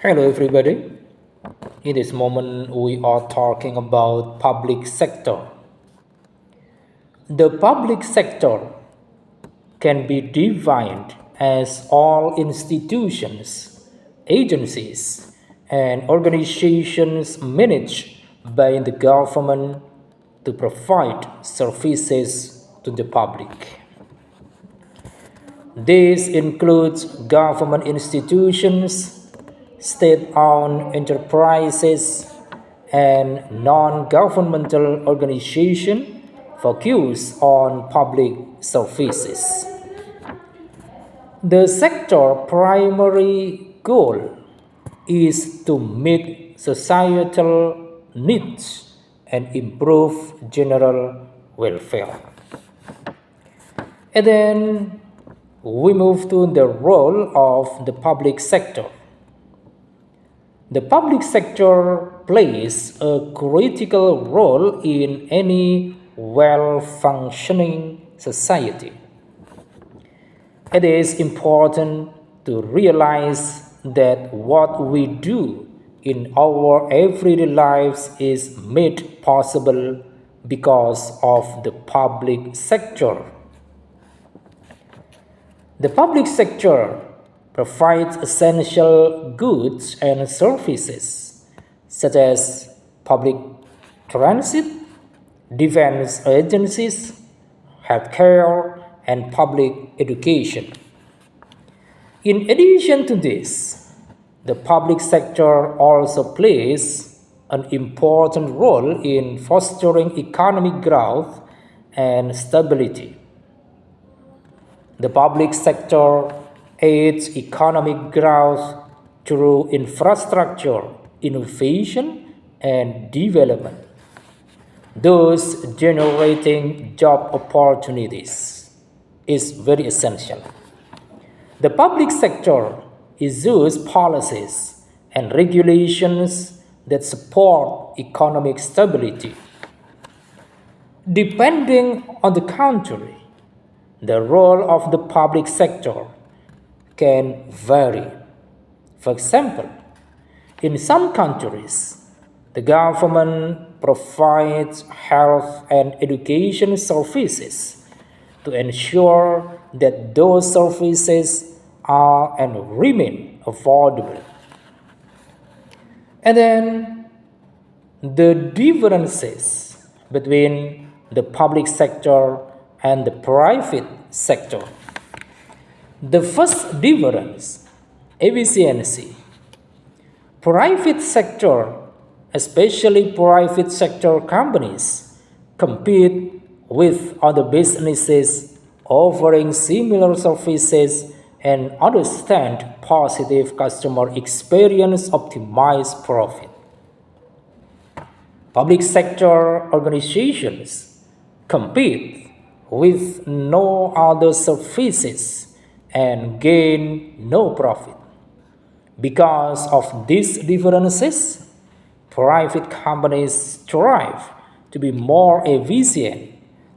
Hello, everybody. In this moment, we are talking about public sector. The public sector can be defined as all institutions, agencies, and organizations managed by the government to provide services to the public. This includes government institutions, state-owned enterprises, and non-governmental organizations focused on public services. The sector's primary goal is to meet societal needs and improve general welfare. And then we move to the role of the public sector. The public sector plays a critical role in any well-functioning society. It is important to realize that what we do in our everyday lives is made possible because of the public sector. The public sector provides essential goods and services such as public transit, defense agencies, healthcare, and public education. In addition to this, the public sector also plays an important role in fostering economic growth and stability. The public sector aids economic growth through infrastructure, innovation, and development, thus generating job opportunities is very essential. The public sector issues policies and regulations that support economic stability. Depending on the country, the role of the public sector can vary. For example, in some countries, the government provides health and education services to ensure that those services are and remain affordable. And then the differences between the public sector and the private sector. The first difference, efficiency. Private sector, especially private sector companies, compete with other businesses offering similar services and understand positive customer experience optimize profit. Public sector organizations compete with no other services and gain no profit. Because of these differences, private companies strive to be more efficient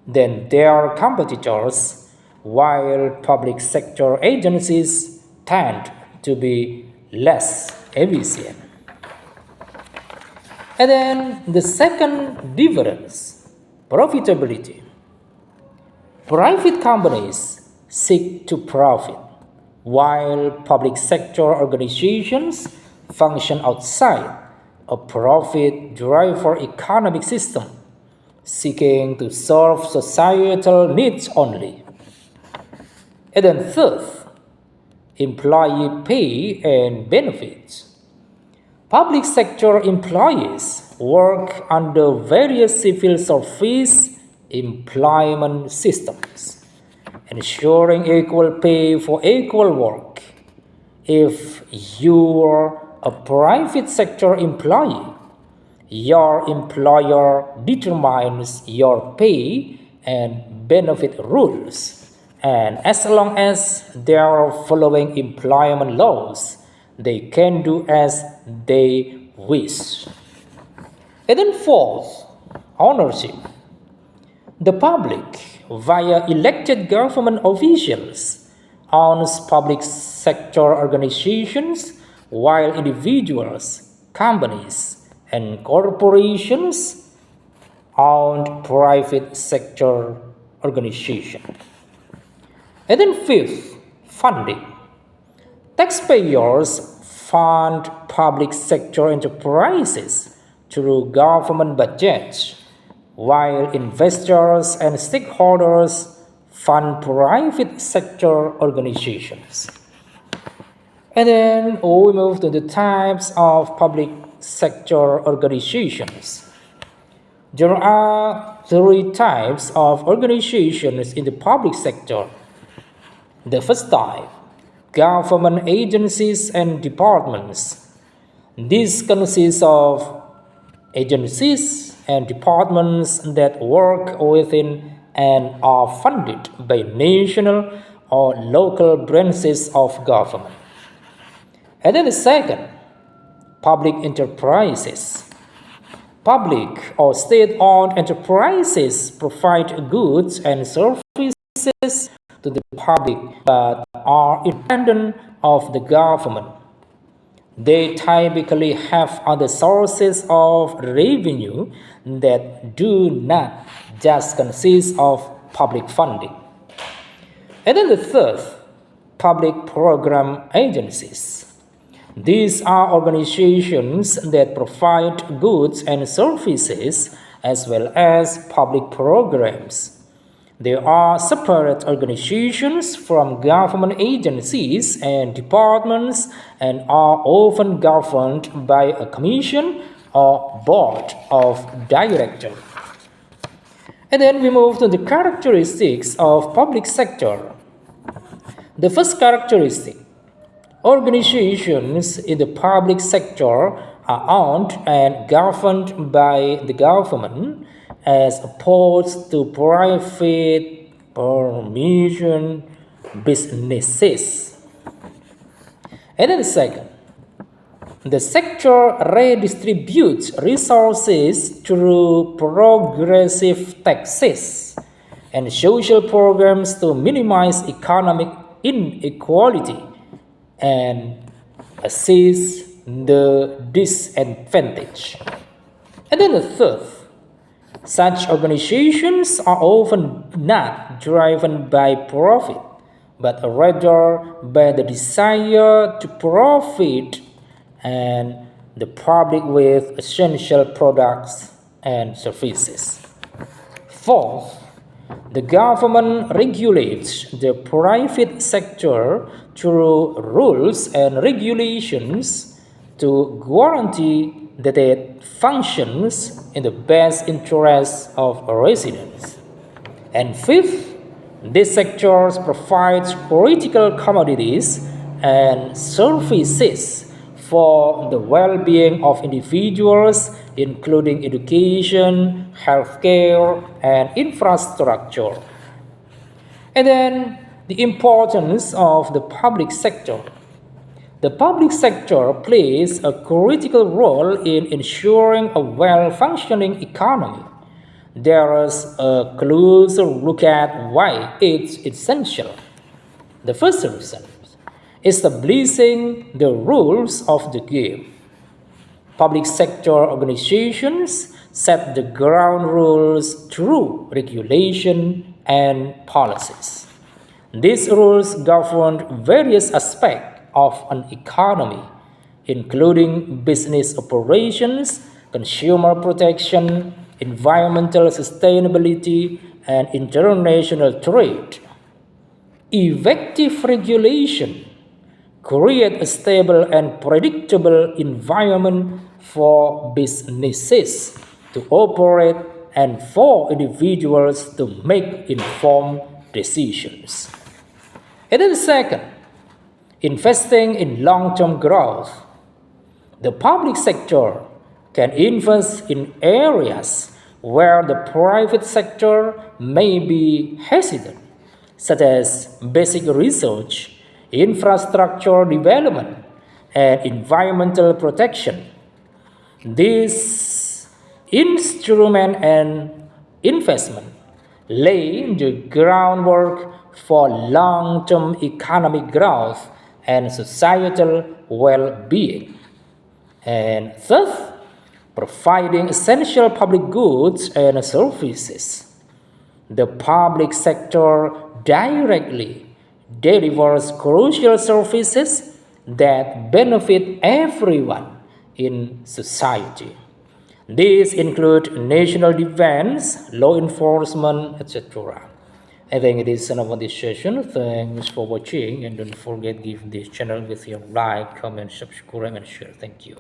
than their competitors, while public sector agencies tend to be less efficient. And then the second difference, profitability. Private companies seek to profit, while public sector organizations function outside a profit-driven economic system, seeking to serve societal needs only. And then third, employee pay and benefits. Public sector employees work under various civil service employment systems, ensuring equal pay for equal work. If you're a private sector employee, your employer determines your pay and benefit rules, and as long as they are following employment laws, they can do as they wish. And then fourth, ownership. The public, via elected government officials, owns public sector organizations while individuals, companies, and corporations own private sector organizations. And then fifth, funding. Taxpayers fund public sector enterprises through government budgets, while investors and stakeholders fund private sector organizations. And then we move to the types of public sector organizations. There are three types of organizations in the public sector. The first type, government agencies and departments. This consists of agencies and departments that work within and are funded by national or local branches of government. And then the second, public enterprises. Public or state-owned enterprises provide goods and services to the public but are independent of the government. They typically have other sources of revenue that do not just consist of public funding. And then the third, public program agencies. These are organizations that provide goods and services as well as public programs. They are separate organizations from government agencies and departments and are often governed by a commission or board of directors. And then we move to the characteristics of public sector. The first characteristic, organizations in the public sector are owned and governed by the government as opposed to private permission businesses. And then the second, the sector redistributes resources through progressive taxes and social programs to minimize economic inequality and assist the disadvantaged. And then the third, such organizations are often not driven by profit, but rather by the desire to profit and the public with essential products and services. Fourth, the government regulates the private sector through rules and regulations to guarantee that it functions in the best interests of residents. And fifth, these sectors provide critical commodities and services for the well-being of individuals, including education, healthcare, and infrastructure. And then the importance of the public sector. The public sector plays a critical role in ensuring a well-functioning economy. There is a closer look at why it's essential. The first reason, establishing the rules of the game. Public sector organizations set the ground rules through regulation and policies. These rules govern various aspects of an economy, including business operations, consumer protection, environmental sustainability, and international trade. Effective regulation create a stable and predictable environment for businesses to operate and for individuals to make informed decisions. And then second, investing in long-term growth. The public sector can invest in areas where the private sector may be hesitant, such as basic research, infrastructure development, and environmental protection. This instrument and investment lay the groundwork for long-term economic growth and societal well-being. And thus, providing essential public goods and services. The public sector directly delivers crucial services that benefit everyone in society. These include national defense, law enforcement, etc. I think it is enough for this session. Thanks for watching, and don't forget give this channel with your like, comment, subscribe, and share. Thank you.